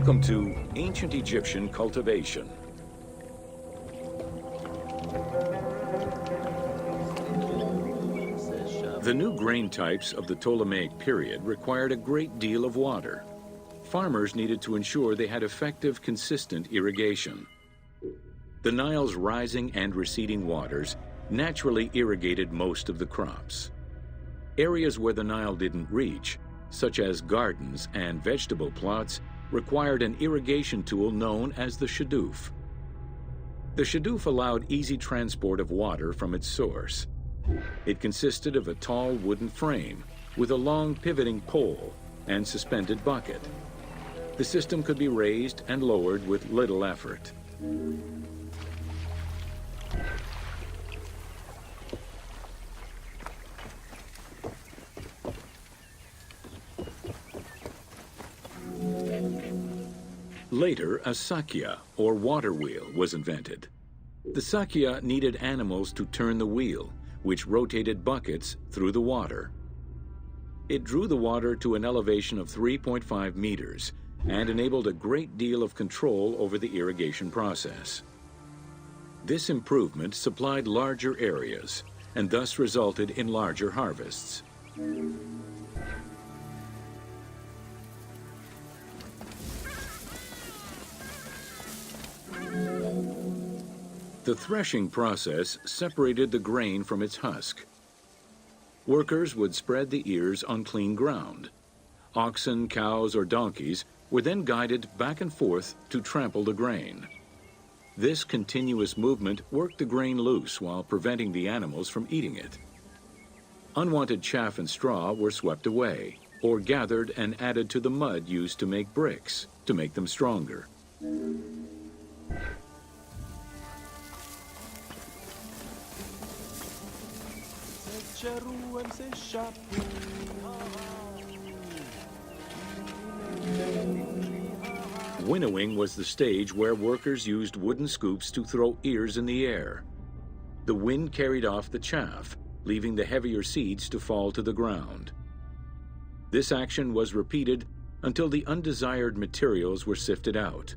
Welcome to Ancient Egyptian Cultivation. The new grain types of the Ptolemaic period required a great deal of water. Farmers needed to ensure they had effective, consistent irrigation. The Nile's rising and receding waters naturally irrigated most of the crops. Areas where the Nile didn't reach, such as gardens and vegetable plots, required an irrigation tool known as the shadoof. The shadoof allowed easy transport of water from its source. It consisted of a tall wooden frame with a long pivoting pole and suspended bucket. The system could be raised and lowered with little effort. Later, a sakya, or water wheel, was invented. The sakya needed animals to turn the wheel, which rotated buckets through the water. It drew the water to an elevation of 3.5 meters and enabled a great deal of control over the irrigation process. This improvement supplied larger areas and thus resulted in larger harvests. The threshing process separated the grain from its husk. Workers would spread the ears on clean ground. Oxen, cows, or donkeys were then guided back and forth to trample the grain. This continuous movement worked the grain loose while preventing the animals from eating it. Unwanted chaff and straw were swept away, or gathered and added to the mud used to make bricks, to make them stronger. Winnowing was the stage where workers used wooden scoops to throw ears in the air. The wind carried off the chaff, leaving the heavier seeds to fall to the ground. This action was repeated until the undesired materials were sifted out.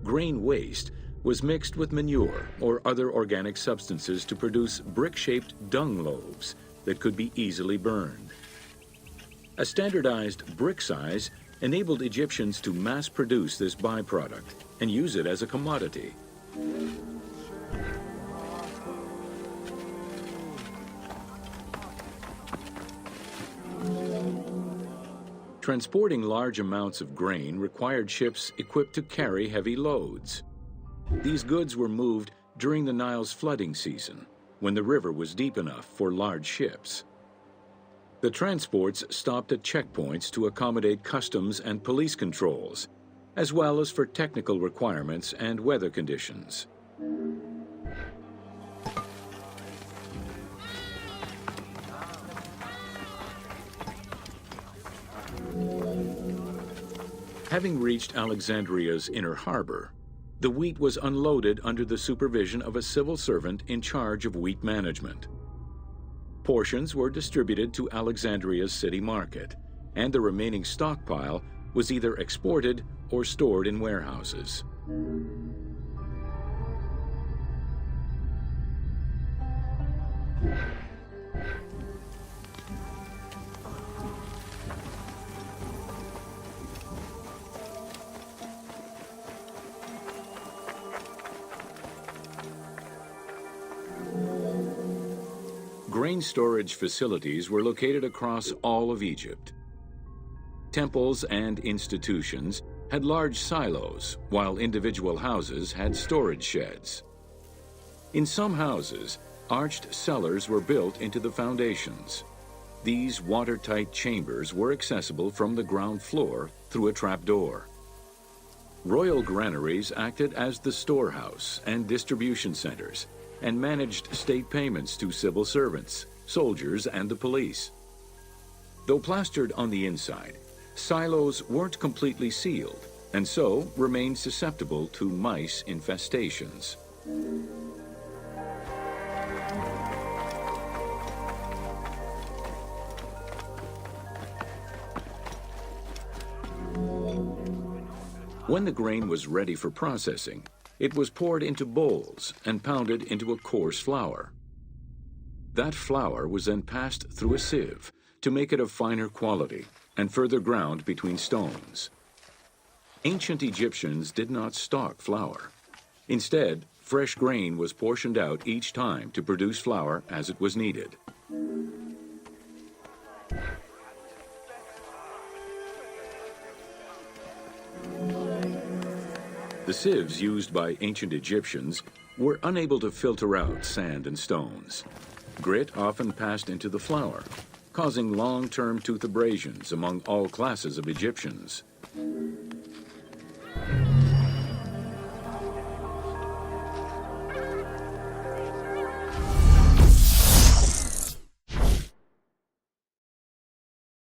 Grain waste was mixed with manure or other organic substances to produce brick-shaped dung loaves that could be easily burned. A standardized brick size enabled Egyptians to mass-produce this byproduct and use it as a commodity. Transporting large amounts of grain required ships equipped to carry heavy loads. These goods were moved during the Nile's flooding season, when the river was deep enough for large ships. The transports stopped at checkpoints to accommodate customs and police controls, as well as for technical requirements and weather conditions. Having reached Alexandria's inner harbor, the wheat was unloaded under the supervision of a civil servant in charge of wheat management. Portions were distributed to Alexandria's city market, and the remaining stockpile was either exported or stored in warehouses. Grain storage facilities were located across all of Egypt. Temples and institutions had large silos, while individual houses had storage sheds. In some houses, arched cellars were built into the foundations. These watertight chambers were accessible from the ground floor through a trapdoor. Royal granaries acted as the storehouse and distribution centers, and managed state payments to civil servants, soldiers, and the police. Though plastered on the inside, silos weren't completely sealed, and so remained susceptible to mice infestations. When the grain was ready for processing, it was poured into bowls and pounded into a coarse flour. That flour was then passed through a sieve to make it of finer quality and further ground between stones. Ancient Egyptians did not stock flour. Instead, fresh grain was portioned out each time to produce flour as it was needed. The sieves used by ancient Egyptians were unable to filter out sand and stones. Grit often passed into the flour, causing long-term tooth abrasions among all classes of Egyptians.